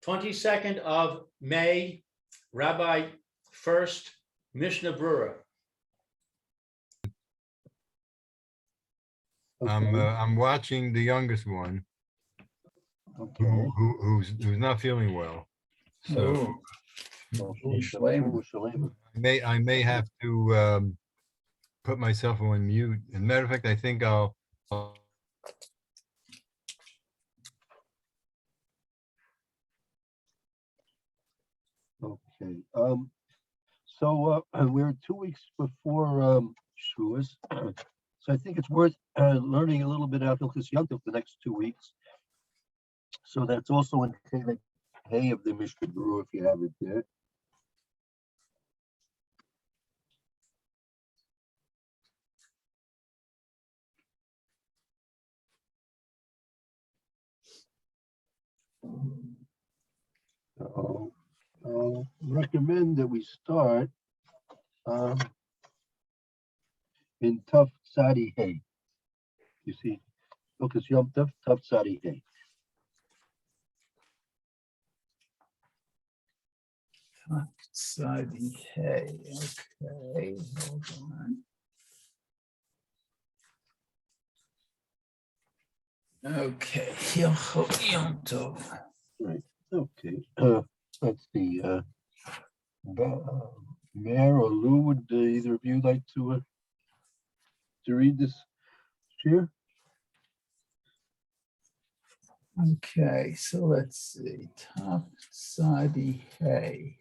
22nd of May, Rabbi Furst, Mishna Berura. Okay. I'm watching the youngest one Okay. who's not feeling well. So I may have to put myself on mute. As a matter of fact, I think I'll Okay. So we're 2 weeks before Shavuos, so I think it's worth learning a little bit about Hilchos Yom Tov the next 2 weeks. So that's also in Chelik Hey of the Mishna Berura, if you have it there. I'll recommend that we start in Tuf Tzadi Hey. You see, Hilchos Yom Tov, Tuf Tzadi Hey. Tzadi Hey. Okay, hold on. Okay, Hilchos Yom Tov. Right. Okay. Let's see. Mayor or Lou, would either of you like to read this here? Okay, so let's see. Top Tzadi Hey.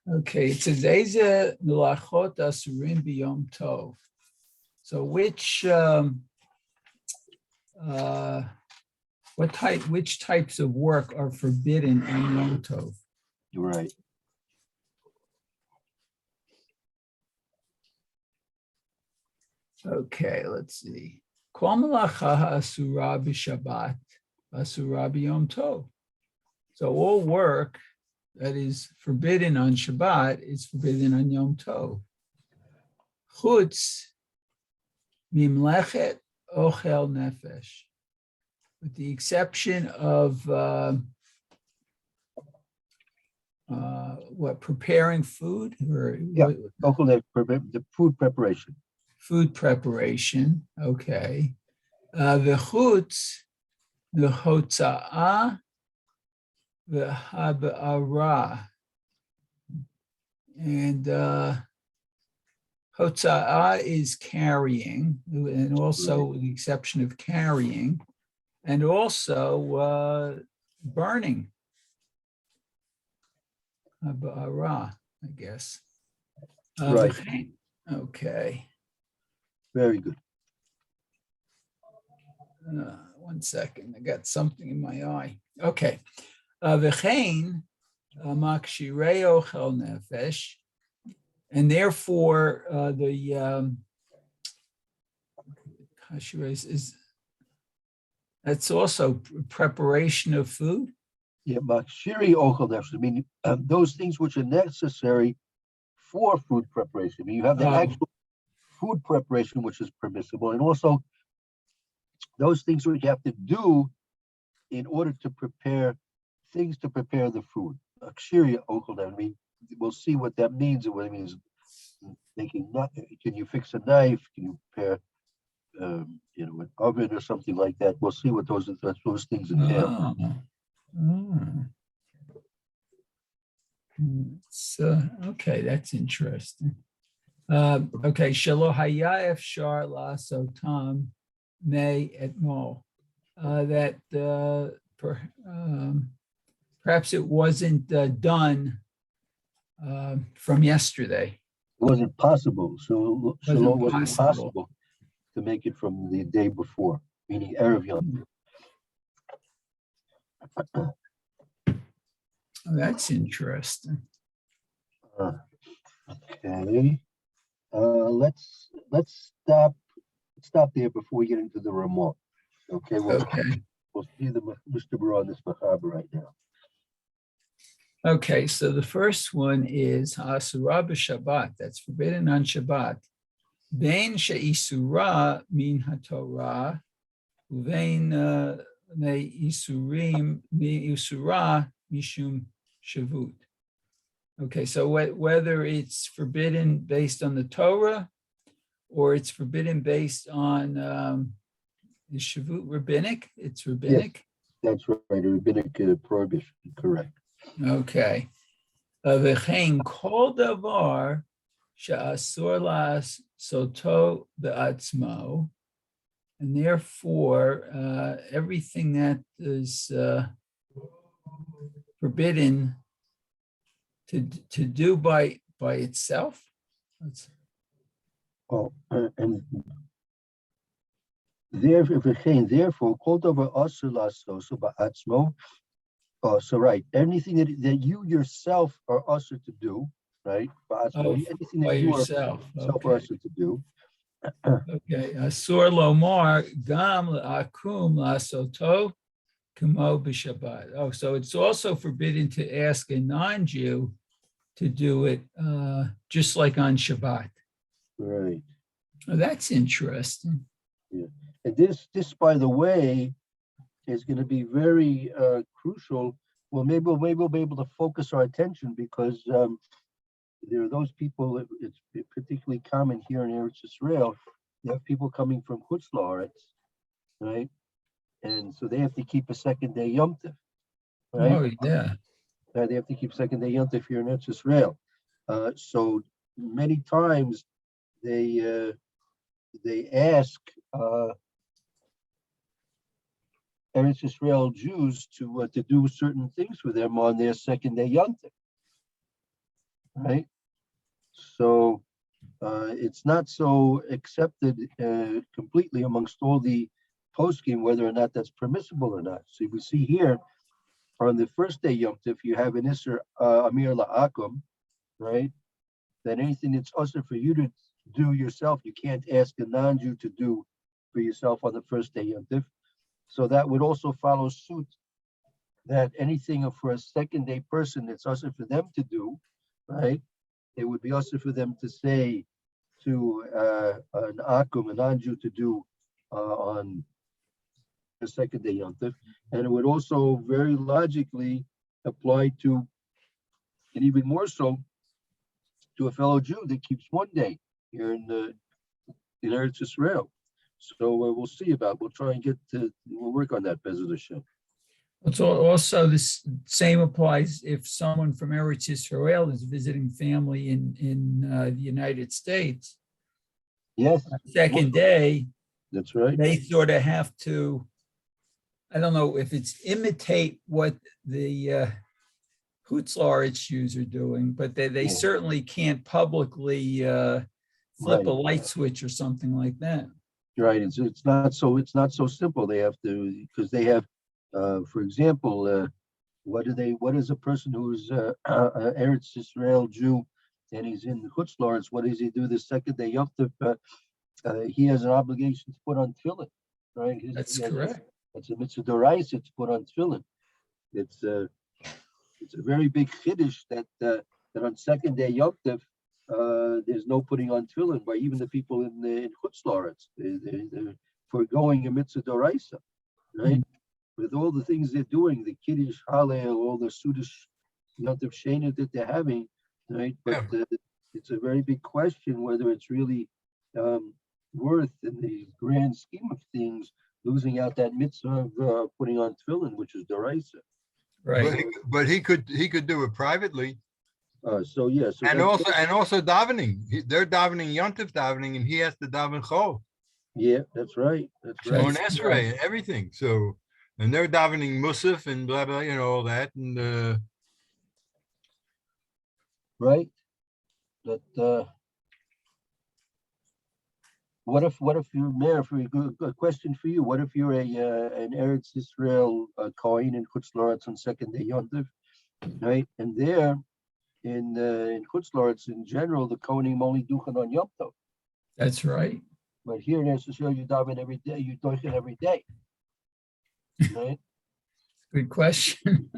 Okay, today's Melachot Asurim B'Yom Tov. So which which types of work are forbidden on Yom Tov? You're right. Okay, let's see. Kol melacha asura b'Shabbat, asura b'Yom Tov. So all work that is forbidden on Shabbat is forbidden on Yom Tov. Chutz mimlechet ochel nefesh, with the exception of preparing food, or Yeah, the food preparation. Food preparation. Okay. V'chutz v'hotza'ah v'habara. And hotza'ah is carrying, and also with the exception of carrying, and also burning. Habara, I guess. Right. Okay. Very good. 1 second, I got something in my eye. Okay. V'chein makshirei ochel nefesh, and therefore the is that's also preparation of food. Yeah, makshiri ochel nefesh. I mean, those things which are necessary for food preparation. I mean, you have the actual food preparation, which is permissible, and also those things which you have to do in order to prepare things to prepare the food. Akshiri ochel nefesh. I mean, we'll see what that means. What it means making. Can you fix a knife? Can you prepare, an oven or something like that? We'll see what those things entail. So okay, that's interesting. Okay, Shelo haya efshar la'asotam may etmol. That perhaps it wasn't done from yesterday. It wasn't possible. So it wasn't possible possible to make it from the day before, meaning Erev Yom. Oh, that's interesting. Okay. Let's stop there before we get into the remote. Okay. We'll see the Mr. Berura on this machaber right now. Okay, so the first one is Asura b'Shabbat, that's forbidden on Shabbat. Bein she'isura min haTorah, uvein me isurim mi isura mishum shavut. Okay, so whether it's forbidden based on the Torah or it's forbidden based on the shavut rabbinic, it's rabbinic. That's right, a rabbinic prohibition, correct. Okay. V'chein kol davar she'asur la'asoto be'atzmo, and therefore everything that is forbidden to do by itself. Oh, and therefore, called over asur so ba'atzmo. Oh, so right, anything that you yourself are usher to do, right? Oh, Anything by that you yourself. are self Okay. usher to do. Okay. Asur lomar gam la'akum la'asoto kumo b'Shabbat. Oh, so it's also forbidden to ask a non-Jew to do it just like on Shabbat. Right. Oh, that's interesting. Yeah. And this, by the way, is going to be very crucial. Well, maybe we'll be able to focus our attention because there are those people. It's particularly common here in Eretz Israel. You have people coming from Chutz La'aretz, right? And so they have to keep a second day Yom Tov, right? Oh, yeah. They have to keep second day Yom Tov here in Eretz Israel. So many times they ask Eretz Israel Jews to do certain things for them on their second day Yom Tov, right? So it's not so accepted completely amongst all the poskim whether or not that's permissible or not. So we see here on the first day Yom Tov you have an Isser Amir La'akum, right? That anything that's usher for you to do yourself, you can't ask a non-Jew to do for yourself on the first day Yom Tov. So that would also follow suit that anything for a second day person that's also for them to do, right? It would be also for them to say to an akum, a non-Jew, to do on the second day Yom Tov. And it would also very logically apply to, and even more so, to a fellow Jew that keeps one day here in Eretz Israel. So we'll see we'll try and we'll work on that, Bezrat Hashem. Also, this same applies if someone from Eretz Israel is visiting family in the United States. Yes. Second day, that's right. They sort of have to, I don't know if it's imitate what the Chutz La'aretz Jews are doing, but they certainly can't publicly flip a light switch or something like that. Right. It's not so simple. They have to, because they have, for example, what is a person who's Eretz Israel Jew and he's in Chutz La'aretz, what does he do the second day Yom Tov? He has an obligation to put on tefillin, right? That's correct. It's a mitzvah d'oraisa to put on tefillin. It's a very big chiddush that on second day Yom Tov, there's no putting on tefillin by even the people in Chutz La'aretz. They're foregoing a mitzvah d'oraisa, right? With all the things they're doing, the Kiddush, Hallel, all the Sudash Yom Tov Shena that they're having, right? But it's a very big question whether it's really worth, in the grand scheme of things, losing out that mitzvah of putting on tefillin, which is d'oraisa. Right. But he could do it privately. So yes, and also davening. They're davening Yom Tov davening, and he has to daven Chol. Yeah, that's right. That's right. On Esrei and everything. So, and they're davening Musaf and blah blah, all that, and right. But what if you're Mayor? For a question for you, what if you're an Eretz Israel Kohen in Chutz La'aretz on second day Yom Tov, right? And there in Chutz La'aretz in general, the Kohanim only duchen on Yom Tov. That's right. But here in Eretz Israel, you daven every day. You duchen every day, right? Good question.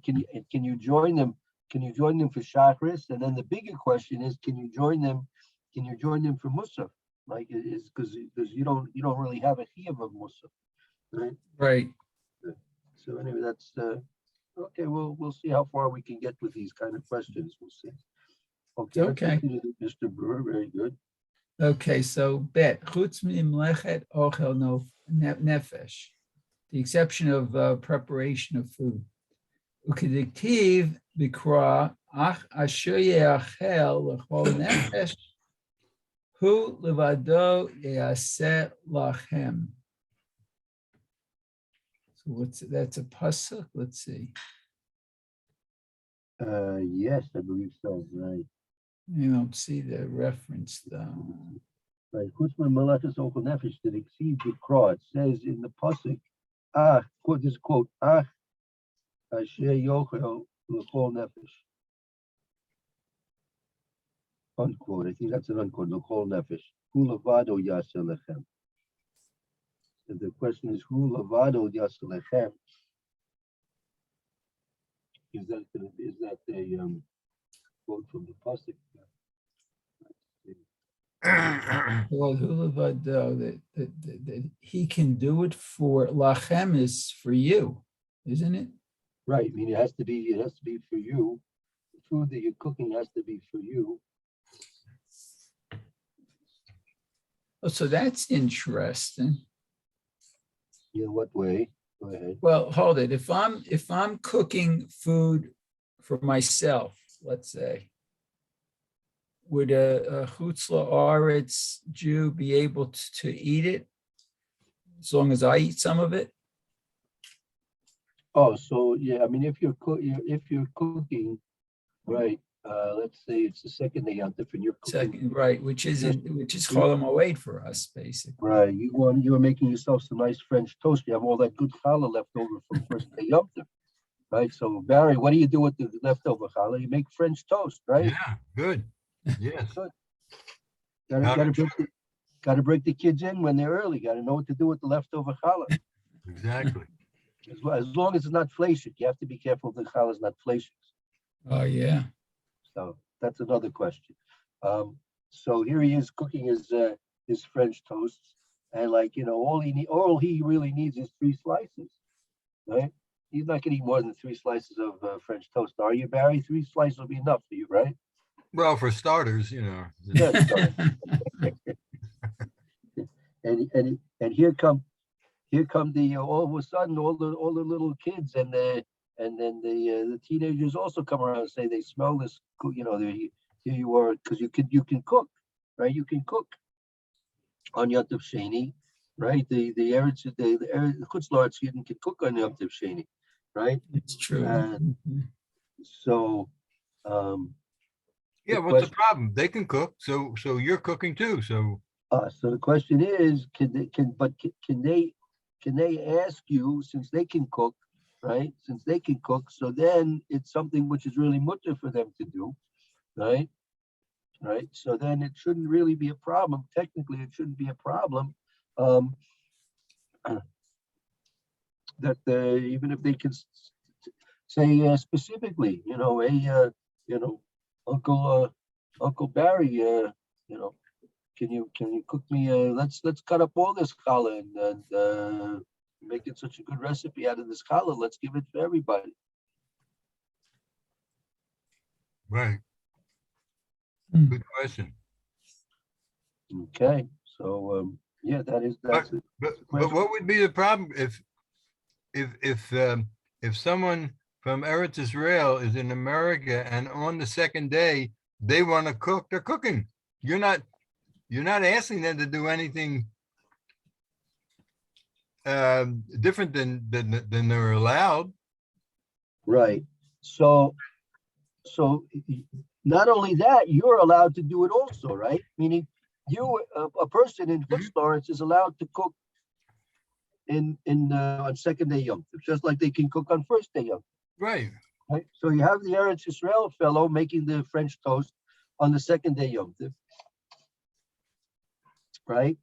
Can you join them? Can you join them for Shachris? And then the bigger question is, can you join them? Can you join them for Musaf? Like it is because you don't really have a chiyuv of Musaf, right? Right. So anyway, that's okay. We'll see how far we can get with these kind of questions. We'll see. Okay, let's Okay. continue, Mr. Brewer. Very good. Okay, so bet chutz mimlechet ochel nefesh, the exception of preparation of food. Ukidiktiv bikra ach asher yeachel lechol nefesh hu levado yaseh lachem. So that's a pasuk. Let's see. Yes, I believe so. Right. You don't see the reference though. Right. Kutzman Malachas Ochel Nefesh that exceeds the cross. It says in the pasuk, quote this quote, Asher Yochel L'chol Nefesh. Unquote. I think that's an unquote. L'chol Nefesh. Hu Levado Yaseh Lechem. And the question is, Hu Levado Yaseh Lechem. Is that a quote from the pasuk? Well, Hulavado, that he can do it for lachem is for you, isn't it? Right. I mean, it has to be for you. The food that you're cooking has to be for you. Oh, so that's interesting. In what way? Go ahead. Well, hold it. If I'm cooking food for myself, let's say, would a Chutz La'aretz Jew be able to eat it as long as I eat some of it? Oh, so yeah. I mean, if you're cooking, right? Let's say it's the second day out and you're cooking. Second, right, which is Cholam Moed for us, basically. Right. You're making yourself some nice French toast. You have all that good challah left over from first day Yom Tov. Right. So Barry, what do you do with the leftover challah? You make French toast, right? Yeah, good. Yes. Good. Gotta break the kids in when they're early. Gotta know what to do with the leftover challah. Exactly. As long as it's not fleshik, you have to be careful the challah is not fleshik. Oh, yeah. So that's another question. So here he is cooking his French toasts, and all he really needs is 3 slices, right? He's not going to eat more than 3 slices of French toast, are you, Barry? 3 slices will be enough for you, right? Well, for starters, Yeah. and here come the all of a sudden all the little kids and then the teenagers also come around and say they smell this. Here you are, because you can cook, right? You can cook on Yom Tov Sheni, right? The Chutz La'aretz Yidden can cook on Yom Tov Sheni, right? It's true. And so, yeah, what's the problem? They can cook, so you're cooking too. So so the question is, can they ask you, since they can cook, right? Since they can cook, so then it's something which is really mutter for them to do, right? Right. So then it shouldn't really be a problem. Technically, it shouldn't be a problem. That even if they can say specifically, Uncle Barry, can you cook me? Let's cut up all this challah and make it such a good recipe out of this challah. Let's give it to everybody. right. Hmm. Good question. Okay, so yeah, that's it. But what would be the problem if someone from Eretz Israel is in America and on the second day they want to cook, they're cooking. You're not asking them to do anything different than they're allowed. Right. So not only that, you're allowed to do it also, right? Meaning a person in Chutz La'aretz is allowed to cook on second day Yom Tov, just like they can cook on first day Yom Tov. Right. Right. So you have the Eretz Israel fellow making the French toast on the second day Yom Tov, right?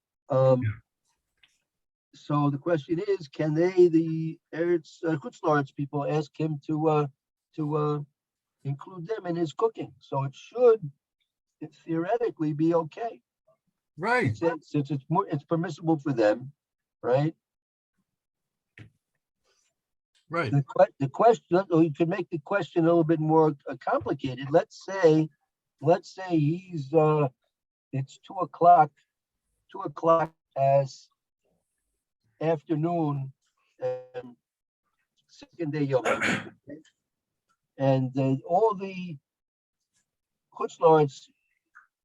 So the question is, can the Eretz Chutz La'aretz people ask him to include them in his cooking? So it should theoretically be okay. Right. Since it's permissible for them, right? Right. The question, or you could make the question a little bit more complicated. Let's say he's it's 2 o'clock, as afternoon, second day Yom Kippur, and all the Chutz La'aretz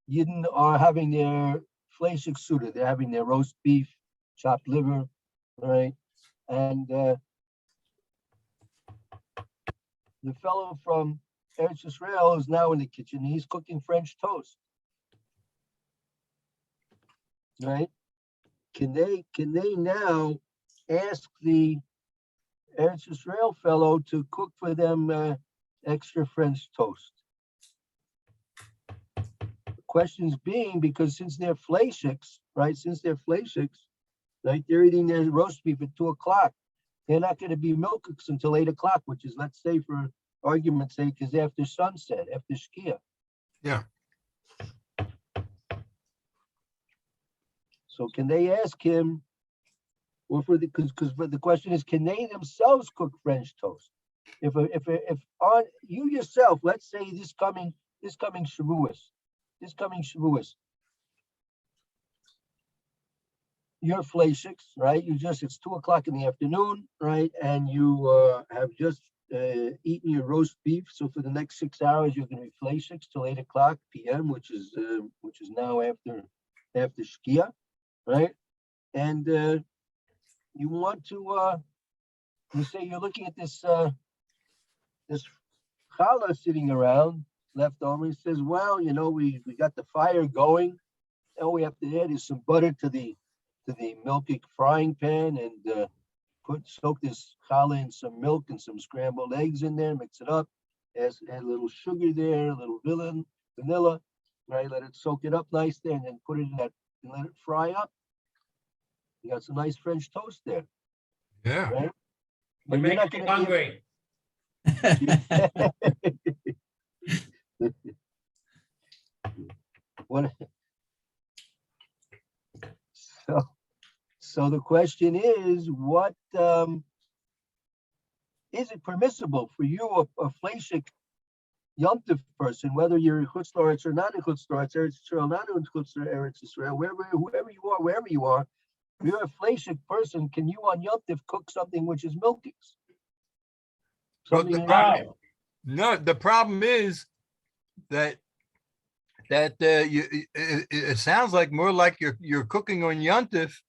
Yidden are having their fleishik suda. They're having their roast beef, chopped liver, right? And the fellow from Eretz Yisrael is now in the kitchen. He's cooking French toast, right? Can they now ask the Eretz Yisrael fellow to cook for them extra French toast? The questions being, because since they're fleishiks, right? Right, they're eating their roast beef at 2 o'clock. They're not going to be milk cooks until 8 o'clock, which is, let's say, for argument's sake, is after sunset, after Shkia. Yeah. So can they ask him, or for the, because the question is, can they themselves cook French toast? If on you yourself, let's say this coming Shavuos, you're fleishiks, right? It's 2 o'clock in the afternoon, right? And you have just eaten your roast beef. So for the next 6 hours, you're going to be fleishiks till 8 o'clock p.m., which is now after Shkia, right? And you want to, you say you're looking at this challah sitting around left over. He says, well, we got the fire going. All we have to add is some butter to the milky frying pan and soak this challah in some milk and some scrambled eggs in there, mix it up, add a little sugar there, a little vanilla, right? Let it soak it up nice there, and then put it in that and let it fry up. You got some nice French toast there. Yeah. Right? You're But you're not making me going hungry. What? So the question is, what is it permissible for you, a fleishik Yom Tov person, whether you're in Chutz La'aretz or not in Chutz La'aretz, Eretz Yisrael, not in Chutz Eretz Yisrael, wherever you are, if you're a fleishik person, can you on Yom Tov cook something which is milkies? Well, Something the problem is that it sounds like more like you're cooking on Yontif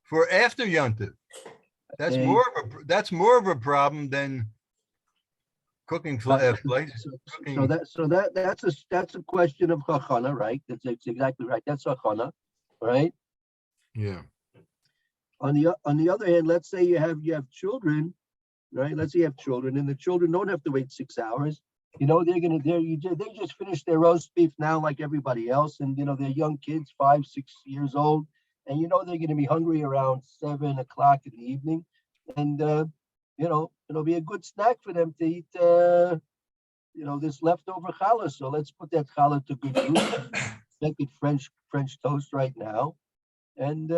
for after Yontif. That's more of a problem than cooking that's a question of chachana, right? That's exactly right. That's chachana, right? Yeah. On the other hand, let's say you have children, right? Let's say you have children, and the children don't have to wait 6 hours. They just finished their roast beef now, like everybody else, and they're young kids, 5, 6 years old, and they're going to be hungry around 7 o'clock in the evening, and it'll be a good snack for them to eat, this leftover challah. So let's put that challah to good use. Make it French toast right now, and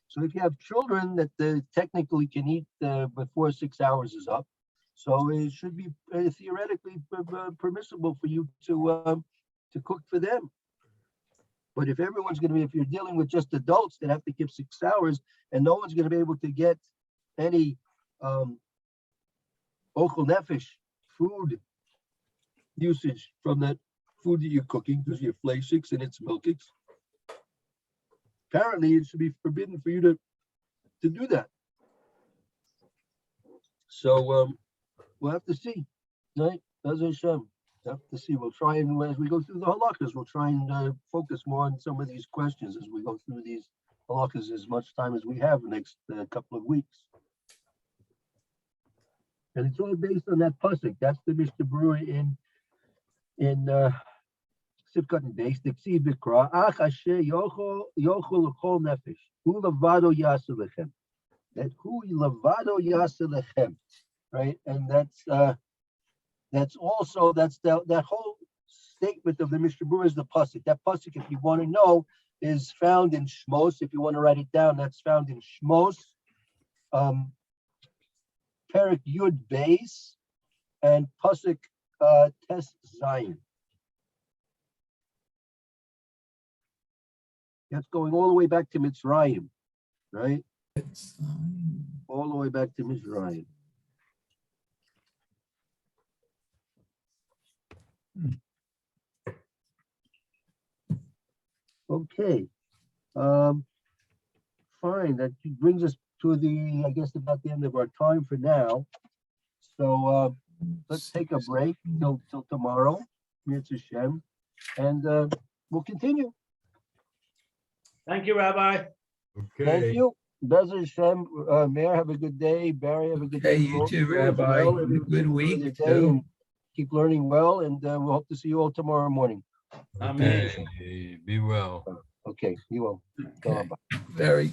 so if you have children that technically can eat before 6 hours is up, so it should be theoretically permissible for you to cook for them. But if you're dealing with just adults that have to give 6 hours, and no one's going to be able to get any ochel nefesh food usage from that food that you're cooking because you're fleishiks and it's milkiks, apparently it should be forbidden for you to do that. So we'll have to see, right? We'll have to see. We'll try, and as we go through the halakhas, we'll try and focus more on some of these questions as we go through these halakhas as much time as we have the next couple of weeks. And it's all based on that pasuk. That's the Mishna Berura in Sivkot and Beis. Diksiv Bikra Ach Asher Yochol L'Chol Nefesh Hu Lavado Yaseh Lechem. That Hu Lavado Yaseh Lechem, right? And that's also that whole statement of the Mishna Berura is the pasuk. That pasuk, if you want to know, is found in Shmos. If you want to write it down, that's found in Shmos, Perik Yud Beis and Pasuk Tes Zion. That's going all the way back to Mitzrayim, right? All the way back to Mitzrayim. Okay. Fine. That brings us to the, I guess, about the end of our time for now. So let's take a break till tomorrow, Mitzvah Shem, and we'll continue. Thank you, Rabbi. Thank Okay. you. Bezer Hashem, Mayor, have a good day. Barry, have a good Hey, day. you All too, of you as Rabbi. well. Have a good Everybody week, enjoy their day too. and keep learning well, and we'll hope to see you all tomorrow morning. Amen. Okay. Be well. Okay, you will. Okay. Very